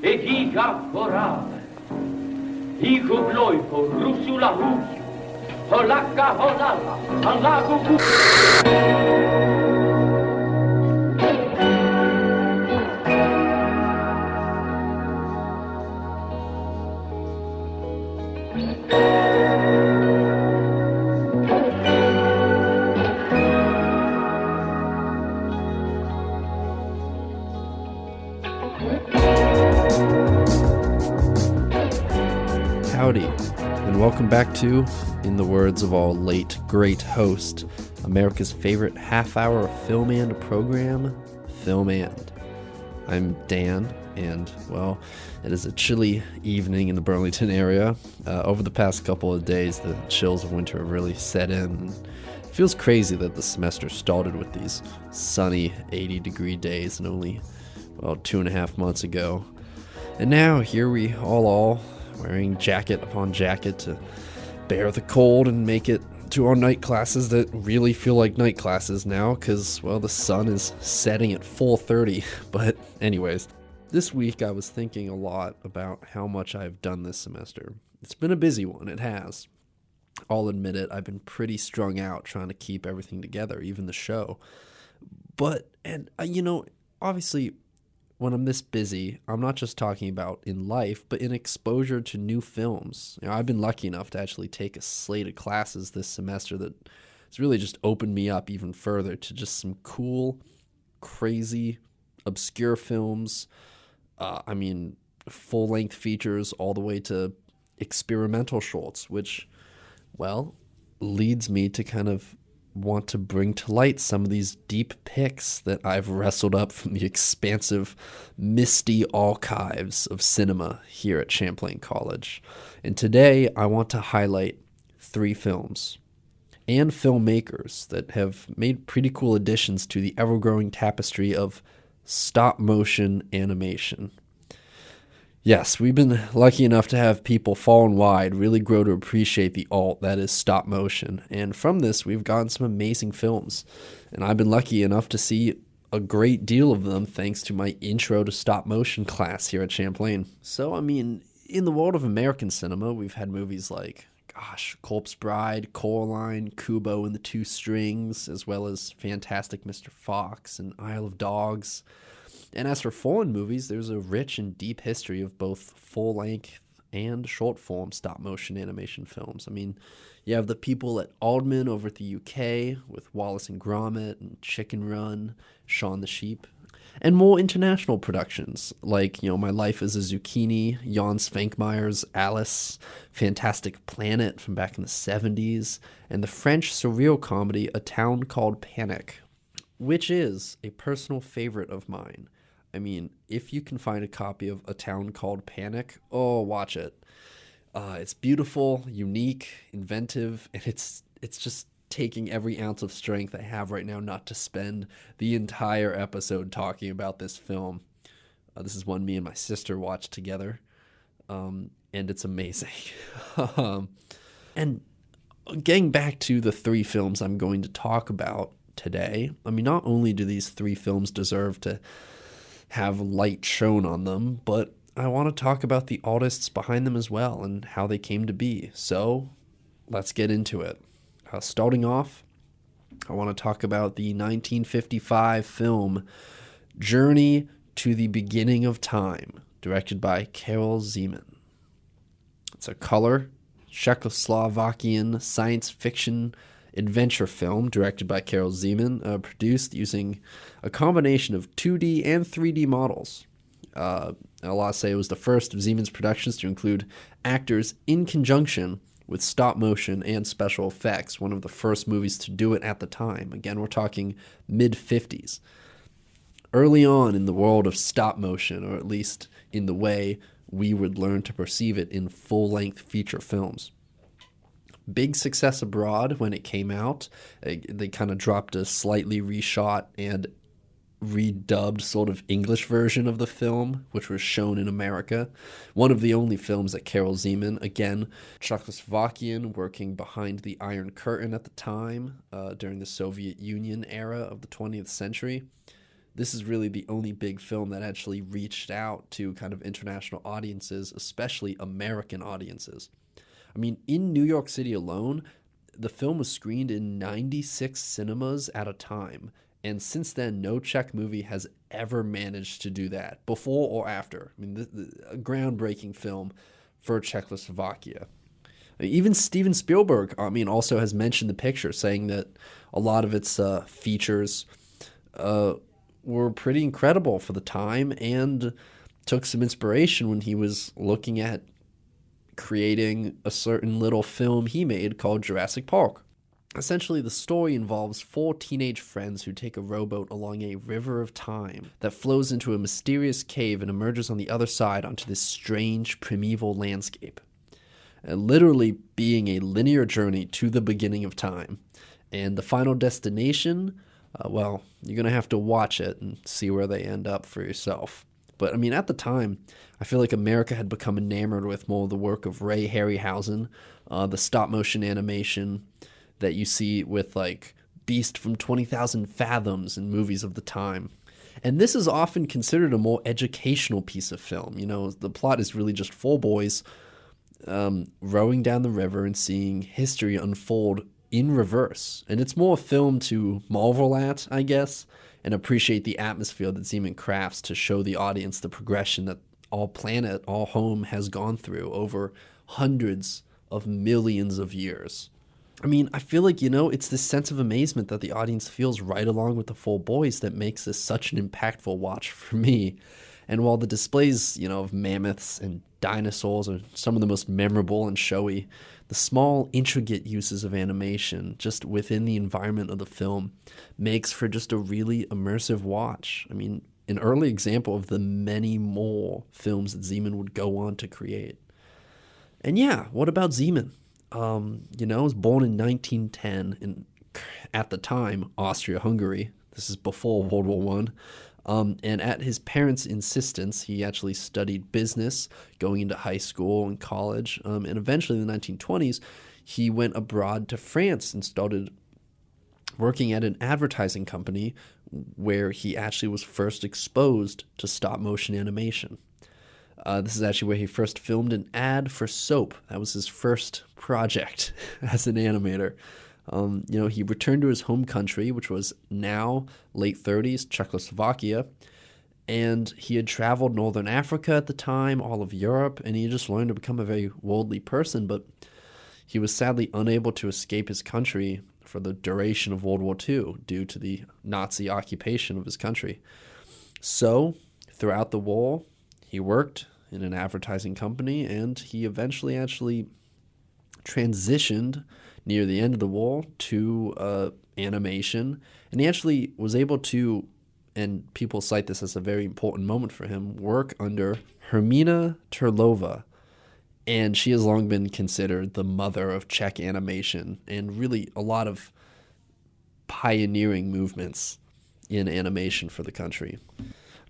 et giga forave. Iku bloiko, rusula rusu, holaka holala, alagu. Howdy, and welcome back to, in the words of our late great host, America's favorite half-hour film and program, Film and. I'm Dan, and, well, it is a chilly evening in the Burlington area. Over the past couple of days, the chills of winter have really set in. It feels crazy that the semester started with these sunny 80-degree days and only, 2.5 months ago. And now, here we all wearing jacket upon jacket to bear the cold and make it to our night classes that really feel like night classes now because, the sun is setting at 4:30. But anyways, this week I was thinking a lot about how much I've done this semester. It's been a busy one, it has. I'll admit it, I've been pretty strung out trying to keep everything together, even the show. But, obviously, when I'm this busy, I'm not just talking about in life, but in exposure to new films. I've been lucky enough to actually take a slate of classes this semester that has really just opened me up even further to just some cool, crazy, obscure films. Full-length features all the way to experimental shorts, which, leads me to kind of want to bring to light some of these deep picks that I've wrestled up from the expansive, misty archives of cinema here at Champlain College. And today I want to highlight 3 films and filmmakers that have made pretty cool additions to the ever-growing tapestry of stop-motion animation. Yes, we've been lucky enough to have people far and wide really grow to appreciate the art that is stop motion, and from this we've gotten some amazing films, and I've been lucky enough to see a great deal of them thanks to my intro to stop motion class here at Champlain. So, in the world of American cinema, we've had movies like, Corpse Bride, Coraline, Kubo and the Two Strings, as well as Fantastic Mr. Fox and Isle of Dogs. And as for foreign movies, there's a rich and deep history of both full-length and short-form stop-motion animation films. You have the people at Aardman over at the UK with Wallace and Gromit and Chicken Run, Shaun the Sheep, and more international productions like, My Life as a Zucchini, Jan Svankmeyer's Alice, Fantastic Planet from back in the 70s, and the French surreal comedy A Town Called Panic, which is a personal favorite of mine. If you can find a copy of A Town Called Panic, watch it. It's beautiful, unique, inventive, and it's just taking every ounce of strength I have right now not to spend the entire episode talking about this film. This is one me and my sister watched together, and it's amazing. And getting back to the 3 films I'm going to talk about today, not only do these 3 films deserve to have light shown on them, but I want to talk about the artists behind them as well and how they came to be. So let's get into it. Starting off, I want to talk about the 1955 film Journey to the Beginning of Time, directed by Karel Zeman. It's a color Czechoslovakian science fiction adventure film directed by Karel Zeman, produced using a combination of 2D and 3D models. I'll say it was the first of Zeman's productions to include actors in conjunction with stop motion and special effects, one of the first movies to do it at the time. Again, we're talking mid-50s. Early on in the world of stop motion, or at least in the way we would learn to perceive it in full-length feature films. Big success abroad when it came out. They kind of dropped a slightly reshot and redubbed sort of English version of the film, which was shown in America. One of the only films that Karel Zeman, again, Czechoslovakian, working behind the Iron Curtain at the time, during the Soviet Union era of the 20th century. this is really the only big film that actually reached out to kind of international audiences, especially American audiences. I mean, in New York City alone, the film was screened in 96 cinemas at a time. And since then, no Czech movie has ever managed to do that, before or after. I mean, a groundbreaking film for Czechoslovakia. Even Steven Spielberg, also has mentioned the picture, saying that a lot of its features were pretty incredible for the time and took some inspiration when he was looking at creating a certain little film he made called Jurassic Park. Essentially, the story involves 4 teenage friends who take a rowboat along a river of time that flows into a mysterious cave and emerges on the other side onto this strange primeval landscape. Literally being a linear journey to the beginning of time. And the final destination, you're going to have to watch it and see where they end up for yourself. But, at the time, I feel like America had become enamored with more of the work of Ray Harryhausen, the stop-motion animation that you see with, like, Beast from 20,000 Fathoms in movies of the time. And this is often considered a more educational piece of film. The plot is really just 4 boys rowing down the river and seeing history unfold in reverse. And it's more a film to marvel at, I guess, and appreciate the atmosphere that Zeman crafts to show the audience the progression that our planet, our home, has gone through over hundreds of millions of years. I feel like, it's this sense of amazement that the audience feels right along with the 4 boys that makes this such an impactful watch for me. And while the displays, of mammoths and dinosaurs are some of the most memorable and showy, the small, intricate uses of animation just within the environment of the film makes for just a really immersive watch. An early example of the many more films that Zeman would go on to create. And yeah, what about Zeman? He was born in 1910 in, at the time, Austria-Hungary. This is before World War I. And at his parents' insistence, he actually studied business, going into high school and college. And eventually in the 1920s, he went abroad to France and started working at an advertising company where he actually was first exposed to stop-motion animation. This is actually where he first filmed an ad for soap. That was his first project as an animator. He returned to his home country, which was now late 30s, Czechoslovakia, and he had traveled Northern Africa at the time, all of Europe, and he just learned to become a very worldly person, but he was sadly unable to escape his country for the duration of World War II due to the Nazi occupation of his country. So, throughout the war, he worked in an advertising company, and he eventually actually transitioned near the end of the war to animation, and he actually was able to, and people cite this as a very important moment for him, work under Hermina Turlova, and she has long been considered the mother of Czech animation and really a lot of pioneering movements in animation for the country.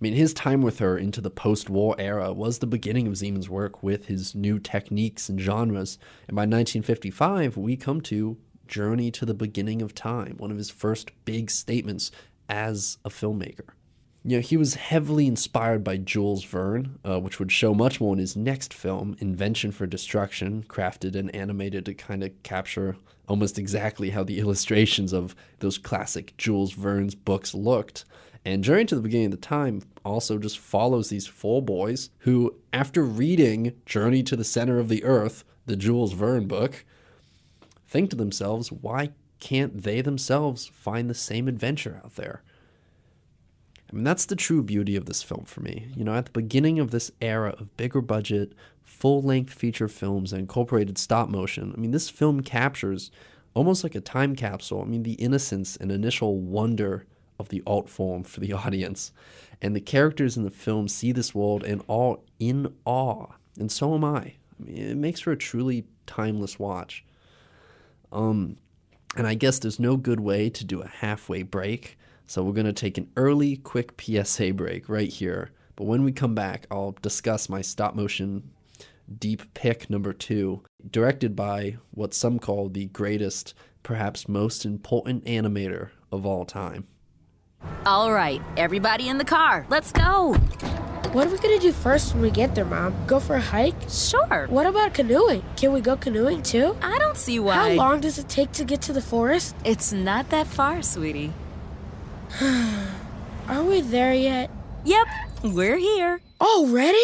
His time with her into the post-war era was the beginning of Zeman's work with his new techniques and genres. And by 1955, we come to Journey to the Beginning of Time, one of his first big statements as a filmmaker. He was heavily inspired by Jules Verne, which would show much more in his next film, Invention for Destruction, crafted and animated to kind of capture almost exactly how the illustrations of those classic Jules Verne's books looked. And Journey to the Beginning of the Time also just follows these 4 boys who, after reading Journey to the Center of the Earth, the Jules Verne book, think to themselves, why can't they themselves find the same adventure out there? That's the true beauty of this film for me. At the beginning of this era of bigger budget, full-length feature films that incorporated stop motion, this film captures, almost like a time capsule, the innocence and initial wonder of the art form for the audience. And the characters in the film see this world and are in awe. And so am I. It makes for a truly timeless watch. And I guess there's no good way to do a halfway break. So we're going to take an early, quick PSA break right here. But when we come back, I'll discuss my stop motion deep pick number 2, directed by what some call the greatest, perhaps most important animator of all time. All right, everybody in the car, let's go. What are we gonna do first when we get there, Mom? Go for a hike? Sure. What about canoeing? Can we go canoeing too? I don't see why. How long does it take to get to the forest? It's not that far, sweetie. Are we there yet? Yep, we're here. Already?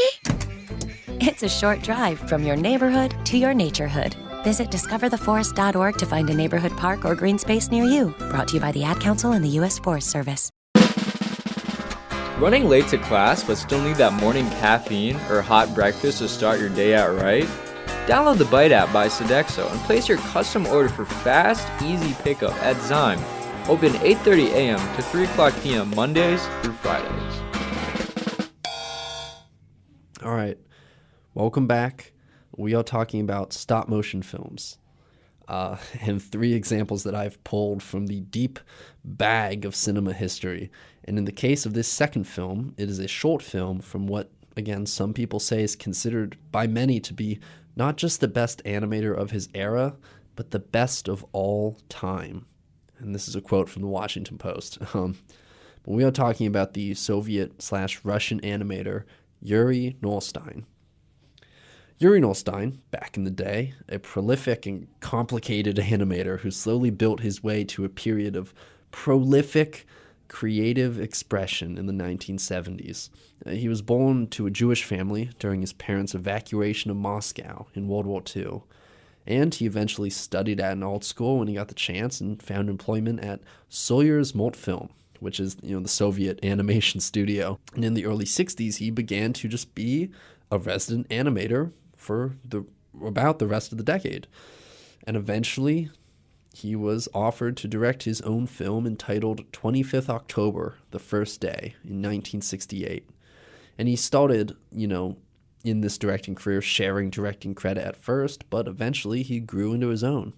It's a short drive from your neighborhood to your naturehood. Visit discovertheforest.org to find a neighborhood park or green space near you. Brought to you by the Ad Council and the U.S. Forest Service. Running late to class but still need that morning caffeine or hot breakfast to start your day out right? Download the Bite app by Sodexo and place your custom order for fast, easy pickup at Zyme. Open 8:30 a.m. to 3 o'clock p.m. Mondays through Fridays. All right, welcome back. We are talking about stop motion films. And 3 examples that I've pulled from the deep bag of cinema history. And in the case of this second film, it is a short film from what, again, some people say is considered by many to be not just the best animator of his era, but the best of all time. And this is a quote from the Washington Post. But we are talking about the Soviet/Russian animator Yuri Norstein. Yuri Norstein, back in the day, a prolific and complicated animator who slowly built his way to a period of prolific creative expression in the 1970s. He was born to a Jewish family during his parents' evacuation of Moscow in World War II, and he eventually studied at an art school when he got the chance and found employment at Sawyer's Multfilm, which is, the Soviet animation studio. And in the early 60s, he began to just be a resident animator for about the rest of the decade. And eventually, he was offered to direct his own film entitled 25th October, The First Day, in 1968. And he started, in this directing career, sharing directing credit at first, but eventually he grew into his own.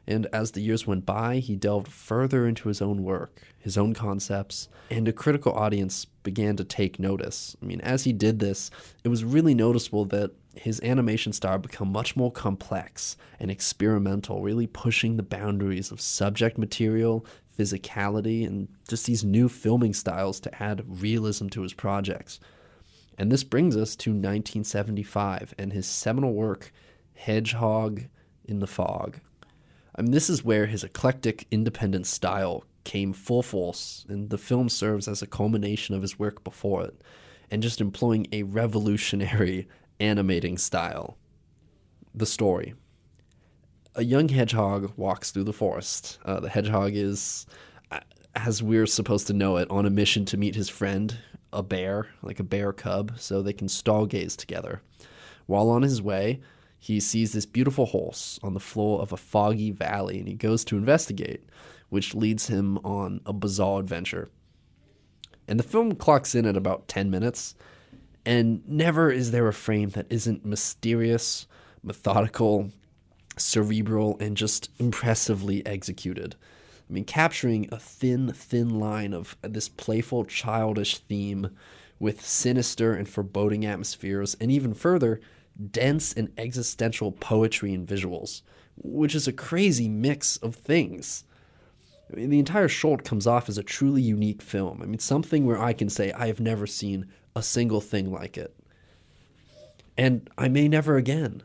And as the years went by, he delved further into his own work, his own concepts, and a critical audience began to take notice. As he did this, it was really noticeable that his animation style became much more complex and experimental, really pushing the boundaries of subject material, physicality, and just these new filming styles to add realism to his projects. And this brings us to 1975 and his seminal work, Hedgehog in the Fog. This is where his eclectic, independent style came full force, and the film serves as a culmination of his work before it, and just employing a revolutionary animating style. The story. A young hedgehog walks through the forest. The hedgehog is, as we're supposed to know it, on a mission to meet his friend, a bear, like a bear cub, so they can stargaze together. While on his way, he sees this beautiful horse on the floor of a foggy valley, and he goes to investigate, which leads him on a bizarre adventure. And the film clocks in at about 10 minutes, and never is there a frame that isn't mysterious, methodical, cerebral, and just impressively executed. Capturing a thin line of this playful, childish theme with sinister and foreboding atmospheres, and even further, dense and existential poetry and visuals, which is a crazy mix of things. The entire short comes off as a truly unique film. Something where I can say I have never seen a single thing like it. And I may never again.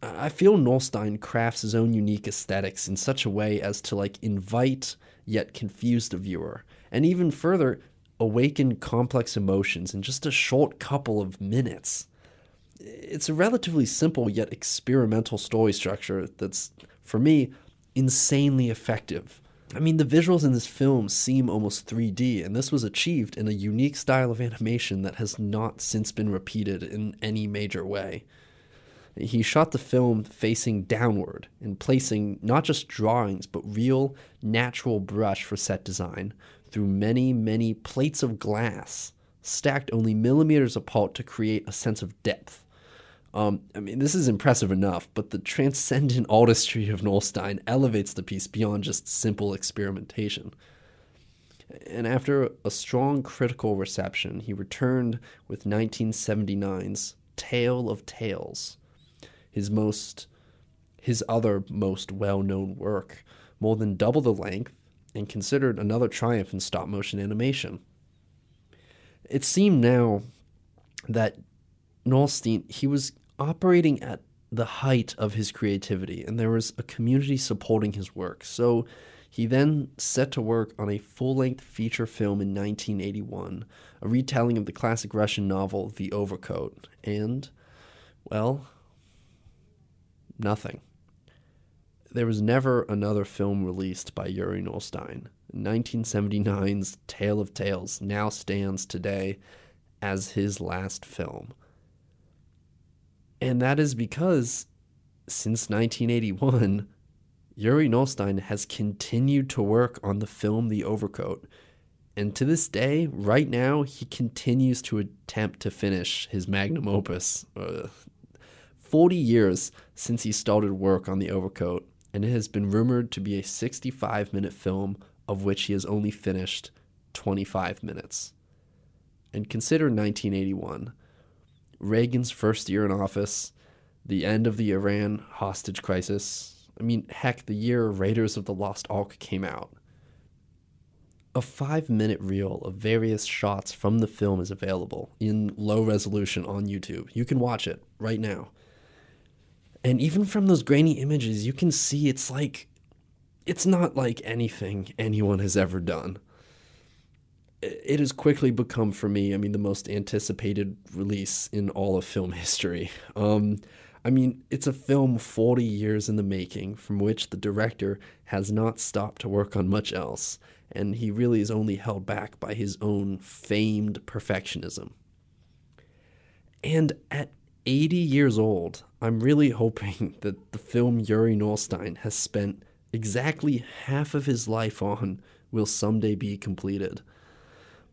I feel Norstein crafts his own unique aesthetics in such a way as to invite yet confuse the viewer, and even further awaken complex emotions in just a short couple of minutes. It's a relatively simple yet experimental story structure that's, for me, insanely effective. The visuals in this film seem almost 3D, and this was achieved in a unique style of animation that has not since been repeated in any major way. He shot the film facing downward and placing not just drawings, but real, natural brush for set design through many plates of glass, stacked only millimeters apart to create a sense of depth. This is impressive enough, but the transcendent artistry of Norstein elevates the piece beyond just simple experimentation. And after a strong critical reception, he returned with 1979's Tale of Tales, his other most well-known work, more than double the length, and considered another triumph in stop motion animation. It seemed now that Norstein, he was operating at the height of his creativity, and there was a community supporting his work. So he then set to work on a full-length feature film in 1981, a retelling of the classic Russian novel The Overcoat, and, well, nothing. There was never another film released by Yuri Norstein. 1979's Tale of Tales now stands today as his last film. And that is because since 1981, Yuri Norstein has continued to work on the film The Overcoat. And to this day, right now, he continues to attempt to finish his magnum opus. 40 years since he started work on The Overcoat, and it has been rumored to be a 65-minute film of which he has only finished 25 minutes. And consider 1981, Reagan's first year in office, the end of the Iran hostage crisis. I mean, heck, the year Raiders of the Lost Ark came out. A 5-minute reel of various shots from the film is available in low resolution on YouTube. You can watch it right now. And even from those grainy images, you can see it's not like anything anyone has ever done. It has quickly become, for me, the most anticipated release in all of film history. It's a film 40 years in the making, from which the director has not stopped to work on much else, and he really is only held back by his own famed perfectionism. And at 80 years old, I'm really hoping that the film Yuri Norstein has spent exactly half of his life on will someday be completed.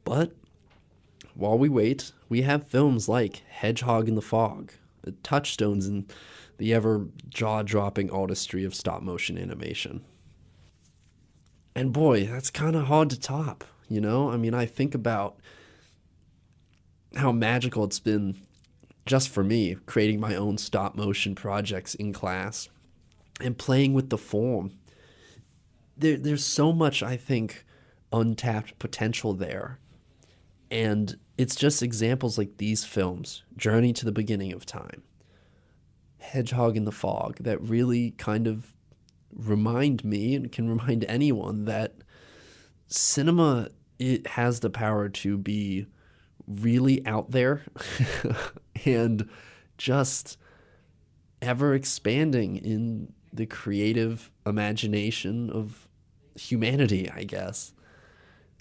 But while we wait, we have films like Hedgehog in the Fog, touchstones in the ever jaw-dropping artistry of stop-motion animation. And boy, that's kind of hard to top, I think about how magical it's been just for me, creating my own stop-motion projects in class and playing with the form. There's so much, I think, untapped potential there. And it's just examples like these films, Journey to the Beginning of Time, Hedgehog in the Fog, that really kind of remind me and can remind anyone that cinema, it has the power to be really out there and just ever expanding in the creative imagination of humanity, I guess.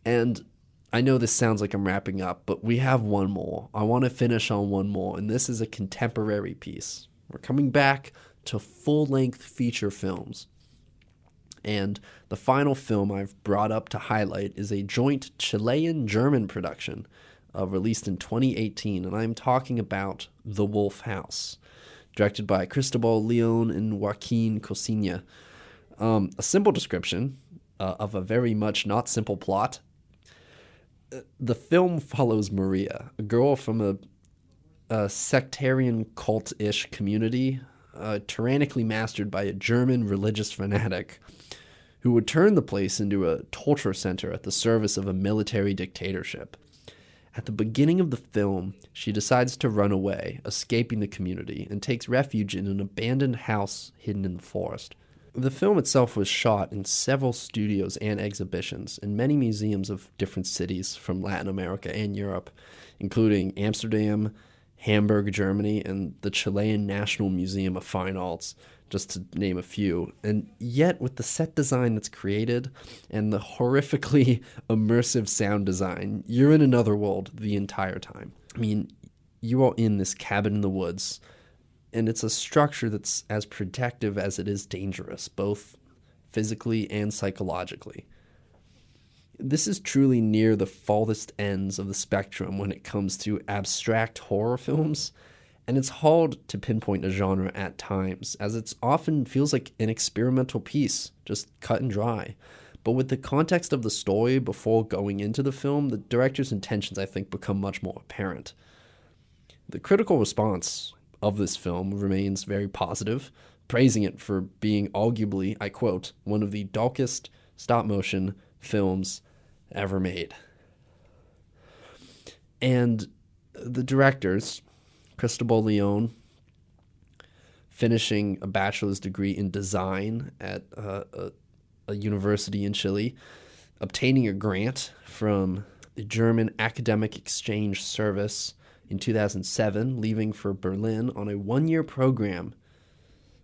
And I know this sounds like I'm wrapping up, but we have one more. I want to finish on one more, and this is a contemporary piece. We're coming back to full-length feature films. And the final film I've brought up to highlight is a joint Chilean-German production released in 2018, and I'm talking about The Wolf House, directed by Cristobal Leon and Joaquin Cosina. A simple description of a very much not simple plot. The film follows Maria, a girl from a sectarian cult-ish community, tyrannically mastered by a German religious fanatic who would turn the place into a torture center at the service of a military dictatorship. At the beginning of the film, she decides to run away, escaping the community, and takes refuge in an abandoned house hidden in the forest. The film itself was shot in several studios and exhibitions in many museums of different cities from Latin America and Europe, including Amsterdam, Hamburg, Germany, and the Chilean National Museum of Fine Arts, just to name a few. And yet, with the set design that's created and the horrifically immersive sound design, you're in another world the entire time. You are in this cabin in the woods, and it's a structure that's as protective as it is dangerous, both physically and psychologically. This is truly near the farthest ends of the spectrum when it comes to abstract horror films, and it's hard to pinpoint a genre at times, as it often feels like an experimental piece, just cut and dry. But with the context of the story before going into the film, the director's intentions, I think, become much more apparent. The critical response of this film remains very positive, praising it for being arguably, I quote, one of the darkest stop-motion films ever made. And the directors, Cristobal Leon, finishing a bachelor's degree in design at a university in Chile, obtaining a grant from the German Academic Exchange Service in 2007, leaving for Berlin on a one-year program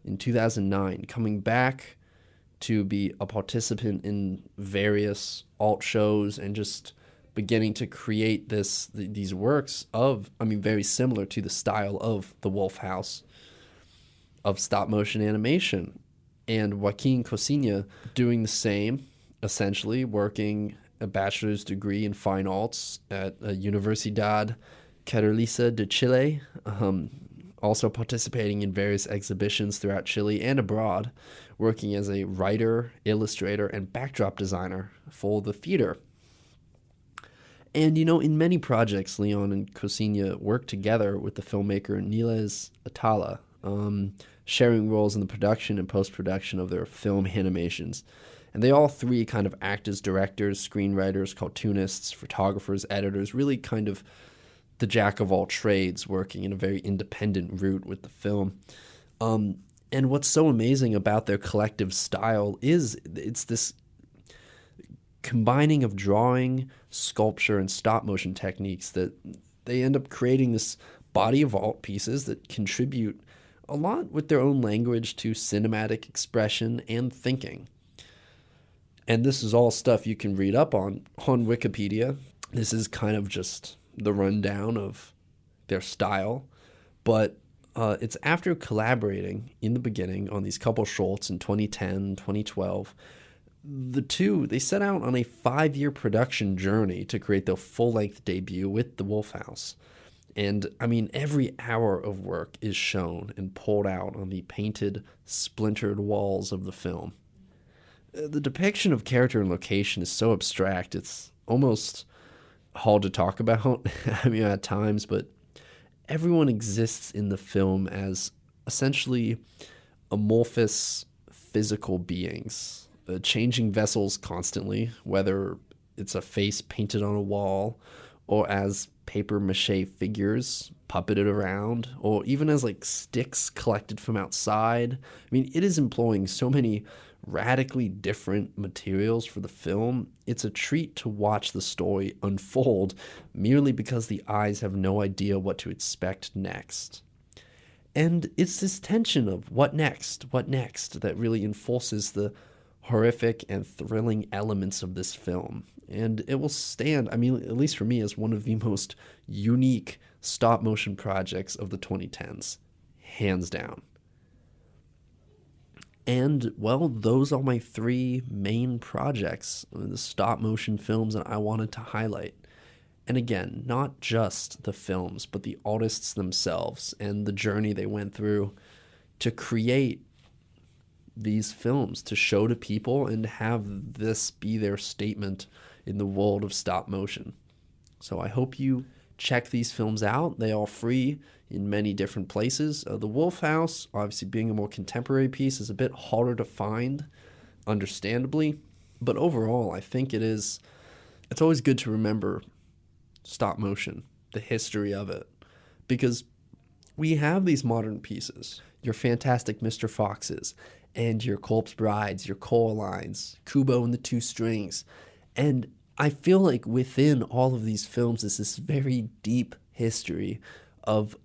in 2009, coming back to be a participant in various alt shows and just beginning to create these works very similar to the style of the Wolf House of stop motion animation. And Joaquin Cosina doing the same, essentially working a bachelor's degree in fine arts at Universidad Católica de Chile, also participating in various exhibitions throughout Chile and abroad, working as a writer, illustrator, and backdrop designer for the theater. And, in many projects, Leon and Cosina worked together with the filmmaker Niles Atala, sharing roles in the production and post-production of their film animations. And they all three kind of act as directors, screenwriters, cartoonists, photographers, editors, really kind of the jack of all trades, working in a very independent route with the film. And what's so amazing about their collective style is it's this combining of drawing, sculpture, and stop motion techniques that they end up creating this body of art pieces that contribute a lot with their own language to cinematic expression and thinking. And this is all stuff you can read up on Wikipedia. This is kind of just the rundown of their style, but it's after collaborating in the beginning on these couple shorts in 2010, 2012, the two, they set out on a 5-year production journey to create their full-length debut with the Wolf House. And, every hour of work is shown and poured out on the painted, splintered walls of the film. The depiction of character and location is so abstract, it's almost hard to talk about, at times, but everyone exists in the film as essentially amorphous physical beings, changing vessels constantly, whether it's a face painted on a wall or as paper mache figures puppeted around, or even as sticks collected from outside. It is employing so many radically different materials for the film. It's a treat to watch the story unfold merely because the eyes have no idea what to expect next. And it's this tension of what next, that really enforces the horrific and thrilling elements of this film. And it will stand, at least for me, as one of the most unique stop-motion projects of the 2010s, hands down. And, well, those are my 3 main projects, the stop-motion films that I wanted to highlight. And again, not just the films, but the artists themselves and the journey they went through to create these films, to show to people and have this be their statement in the world of stop motion. So I hope you check these films out. They are free in many different places. The Wolf House, obviously being a more contemporary piece, is a bit harder to find, understandably. But overall, I think it's always good to remember stop motion, the history of it. Because we have these modern pieces, your Fantastic Mr. Foxes, and your Corpse Brides, your Coralines, Kubo and the Two Strings. And I feel like within all of these films is this very deep history of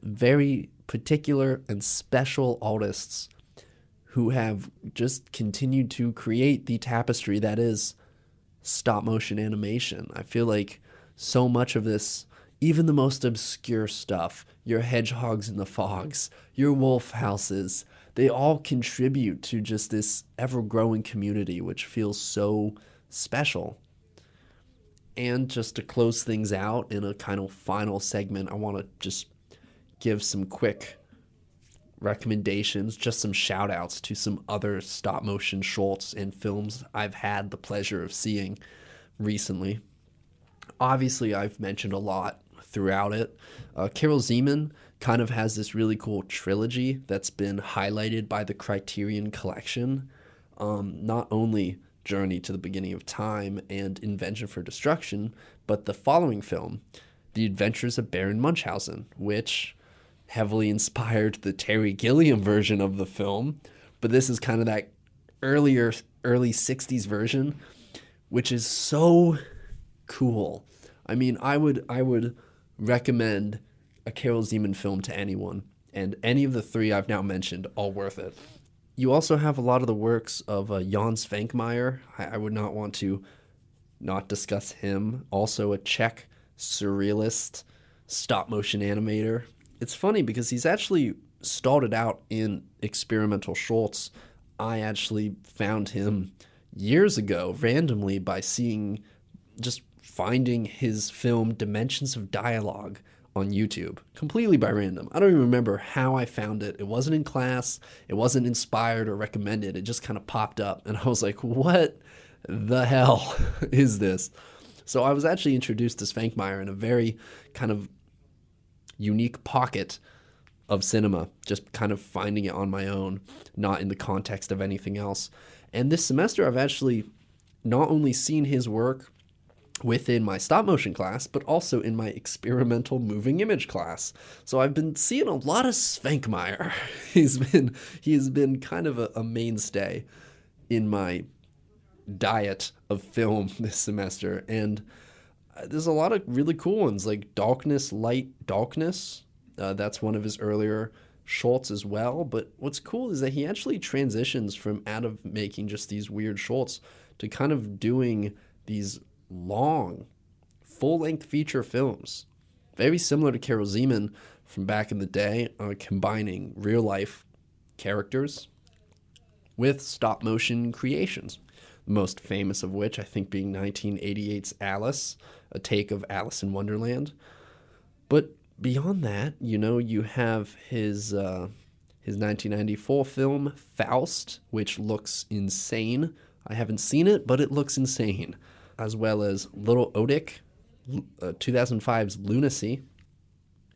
very particular and special artists who have just continued to create the tapestry that is stop motion animation. I feel like so much of this, even the most obscure stuff, your Hedgehogs in the Fogs, your Wolf Houses, they all contribute to just this ever-growing community, which feels so special. And just to close things out in a kind of final segment, I want to just give some quick recommendations, just some shout outs to some other stop motion shorts and films I've had the pleasure of seeing recently. Obviously, I've mentioned a lot throughout it. Carol Zeman kind of has this really cool trilogy that's been highlighted by the Criterion Collection. Not only Journey to the Beginning of Time and Invention for Destruction, but the following film, The Adventures of Baron Munchausen, which heavily inspired the Terry Gilliam version of the film, but this is kind of that early 60s version, which is so cool. I mean, I would recommend a Carol Zeman film to anyone, and any of the three I've now mentioned, all worth it. You also have a lot of the works of Jan Svankmajer. I would not want to not discuss him. Also a Czech surrealist stop-motion animator. It's funny because he's actually started out in experimental shorts. I actually found him years ago randomly by finding his film Dimensions of Dialogue on YouTube, completely by random. I don't even remember how I found it. It wasn't in class. It wasn't inspired or recommended. It just kind of popped up, and I was like, what the hell is this? So I was actually introduced to Svankmajer in a very kind of unique pocket of cinema, just kind of finding it on my own, not in the context of anything else. And this semester, I've actually not only seen his work within my stop motion class, but also in my experimental moving image class. So I've been seeing a lot of Svankmajer. He has been kind of a mainstay in my diet of film this semester. And there's a lot of really cool ones, like Darkness, Light, Darkness. That's one of his earlier shorts as well. But what's cool is that he actually transitions from out of making just these weird shorts to kind of doing these long, full-length feature films. Very similar to Carol Zeman from back in the day, combining real-life characters with stop-motion creations. The most famous of which, I think, being 1988's Alice, a take of Alice in Wonderland. But beyond that, you have his 1994 film, Faust, which looks insane. I haven't seen it, but it looks insane. As well as Little Odick, 2005's Lunacy,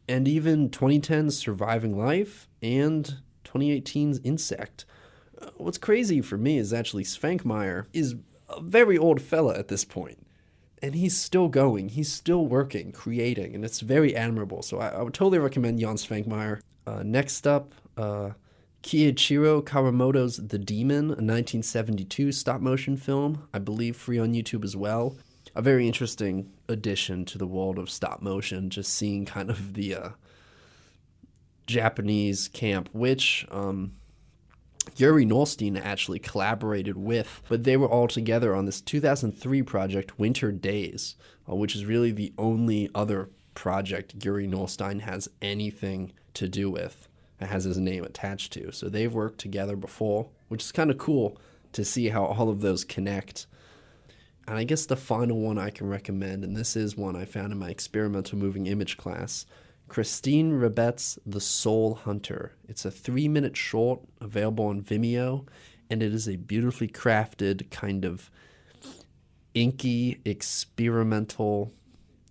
and even 2010's Surviving Life, and 2018's Insect. What's crazy for me is actually Svankmajer is a very old fella at this point, and he's still going, he's still working, creating, and it's very admirable. So I would totally recommend Jan Svankmajer. Next up, Kiichiro Kawamoto's The Demon, a 1972 stop-motion film, I believe free on YouTube as well. A very interesting addition to the world of stop-motion, just seeing kind of the Japanese camp, which Yuri Norstein actually collaborated with, but they were all together on this 2003 project, Winter Days, which is really the only other project Yuri Norstein has anything to do with. Has his name attached to. So they've worked together before, which is kind of cool to see how all of those connect. And I guess the final one I can recommend, and this is one I found in my experimental moving image class, Christine Rebet's The Soul Hunter. It's a 3-minute short available on Vimeo, and it is a beautifully crafted kind of inky, experimental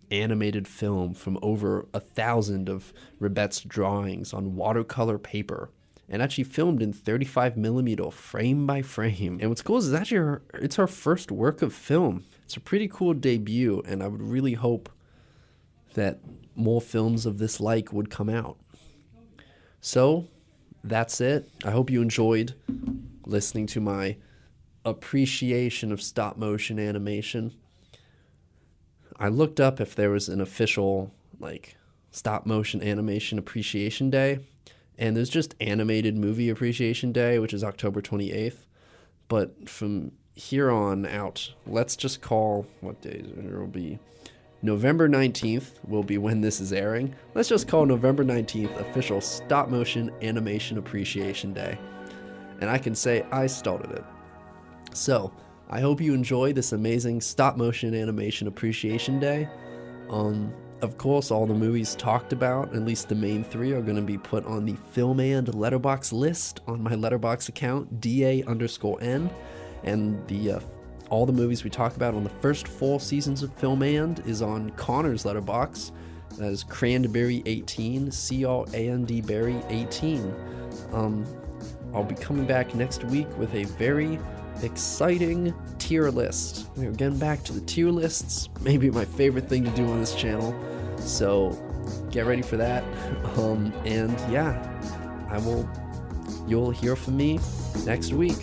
animated film from over 1,000 of Rebet's drawings on watercolor paper, and actually filmed in 35mm frame by frame. And what's cool is it's her first work of film. It's a pretty cool debut, and I would really hope that more films of this like would come out. So that's it. I hope you enjoyed listening to my appreciation of stop motion animation. I looked up if there was an official stop motion animation appreciation day, and there's just Animated Movie Appreciation Day, which is October 28th. But from here on out, let's just call, what days it will be? November 19th will be when this is airing. Let's just call November 19th official Stop Motion Animation Appreciation Day. And I can say I started it. So, I hope you enjoy this amazing Stop Motion Animation Appreciation Day. Of course, all the movies talked about, at least the main 3, are going to be put on the Filmand Letterboxd list on my Letterboxd account, DA_N. And all the movies we talk about on the first 4 seasons of Filmand is on Connor's Letterboxd. That is Cranberry18, CRAND Berry 18. I'll be coming back next week with a very exciting tier list. We're getting back to the tier lists, maybe my favorite thing to do on this channel. So get ready for that. And yeah, you'll hear from me next week.